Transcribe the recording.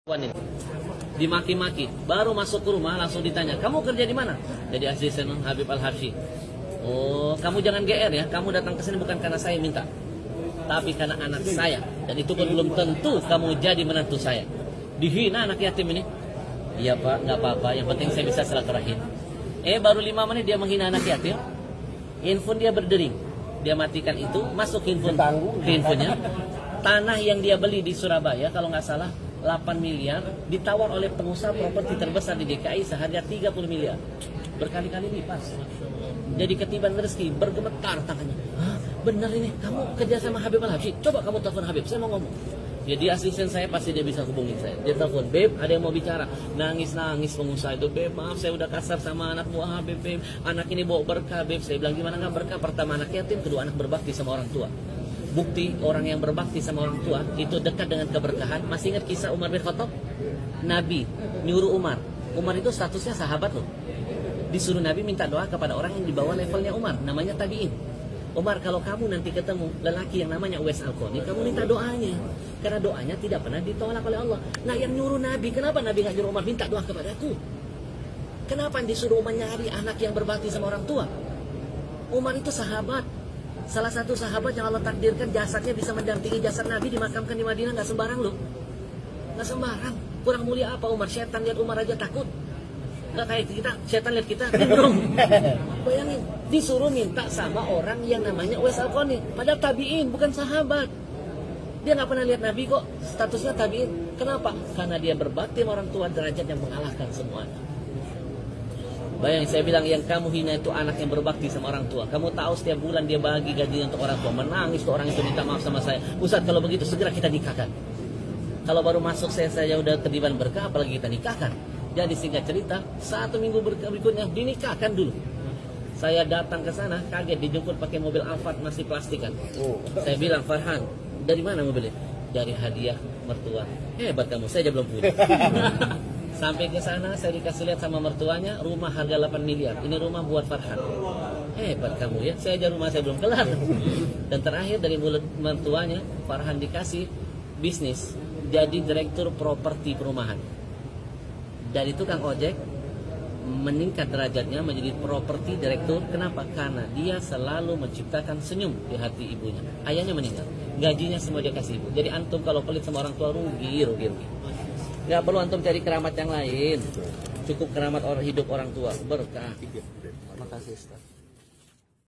Wanita dimaki-maki, baru masuk ke rumah langsung ditanya, kamu kerja di mana? Jadi asisten Habib Al-Habsyi. Oh, kamu jangan GR ya, kamu datang ke sini bukan karena saya minta, tapi karena anak saya, dan itu pun belum tentu kamu jadi menantu saya. Dihina anak yatim ini. Iya pak, nggak apa-apa, yang penting saya bisa silaturahim. Baru 5 menit dia menghina anak yatim, handphone dia berdering, dia matikan itu, masuk handphone ke handphonenya. Tanah yang dia beli di Surabaya kalau nggak salah 8 miliar ditawar oleh pengusaha properti terbesar di DKI seharga 30 miliar. Berkali-kali lipat. Jadi ketiban rezeki, bergemetar tangannya. Hah, benar ini, kamu kerja sama Habib Al-Habsyi? Coba kamu telepon Habib, saya mau ngomong. Jadi asisten saya pasti dia bisa hubungin saya. Dia telepon, Beb, ada yang mau bicara. Nangis-nangis pengusaha itu, Beb, maaf saya udah kasar sama anak buah Habib, Beb. Anak ini bawa berkah, Beb. Saya bilang, gimana nggak berkah? Pertama anak yatim, kedua anak berbakti sama orang tua. Bukti orang yang berbakti sama orang tua itu dekat dengan keberkahan. Masih ingat kisah Umar bin Khattab? Nabi nyuruh Umar. Umar itu statusnya sahabat loh. Disuruh Nabi minta doa kepada orang yang di bawah levelnya Umar, namanya tabi'in. Umar, kalau kamu nanti ketemu lelaki yang namanya Uwais Al-Qarni, kamu minta doanya. Karena doanya tidak pernah ditolak oleh Allah. Nah yang nyuruh Nabi, kenapa Nabi nggak nyuruh Umar minta doa kepada aku? Kenapa disuruh Umar nyari anak yang berbakti sama orang tua? Umar itu sahabat. Salah satu sahabat yang Allah takdirkan jasadnya bisa mendampingi jasad Nabi dimakamkan di Madinah, nggak sembarang loh. Nggak sembarang. Kurang mulia apa Umar? Setan lihat Umar aja takut. Nggak kayak kita, setan lihat kita gendong. Bayangin, disuruh minta sama orang yang namanya Uwais Al-Qarni. Padahal tabi'in, bukan sahabat. Dia nggak pernah lihat Nabi kok, statusnya tabi'in. Kenapa? Karena dia berbakti sama orang tua, derajat yang mengalahkan semuanya. Bayangin, saya bilang yang kamu hina itu anak yang berbakti sama orang tua. Kamu tahu setiap bulan dia bagi gajinya untuk orang tua. Menangis tuh orang itu minta maaf sama saya. Ustaz, kalau begitu segera kita nikahkan. Kalau baru masuk saya udah terlibat berkah, apalagi kita nikahkan. Jadi singkat cerita, 1 minggu berikutnya dinikahkan dulu. Saya datang ke sana, kaget dijemput pakai mobil Alphard masih plastikan. Saya bilang, Farhan, dari mana mobilnya? Dari hadiah mertua. Hebat kamu, saya aja belum punya. Sampai ke sana saya dikasih lihat sama mertuanya rumah harga 8 miliar. Ini rumah buat Farhan. Hebat kamu ya. Saya aja rumah saya belum kelar. Dan terakhir dari mulut mertuanya Farhan dikasih bisnis jadi direktur properti perumahan. Dari tukang ojek meningkat derajatnya menjadi properti direktur. Kenapa? Karena dia selalu menciptakan senyum di hati ibunya. Ayahnya meninggal, gajinya semua dia kasih ibu. Jadi antum kalau pelit sama orang tua rugi. Nggak perlu antum cari keramat yang lain. Cukup keramat hidup orang tua. Berkah. Terima kasih Ustaz.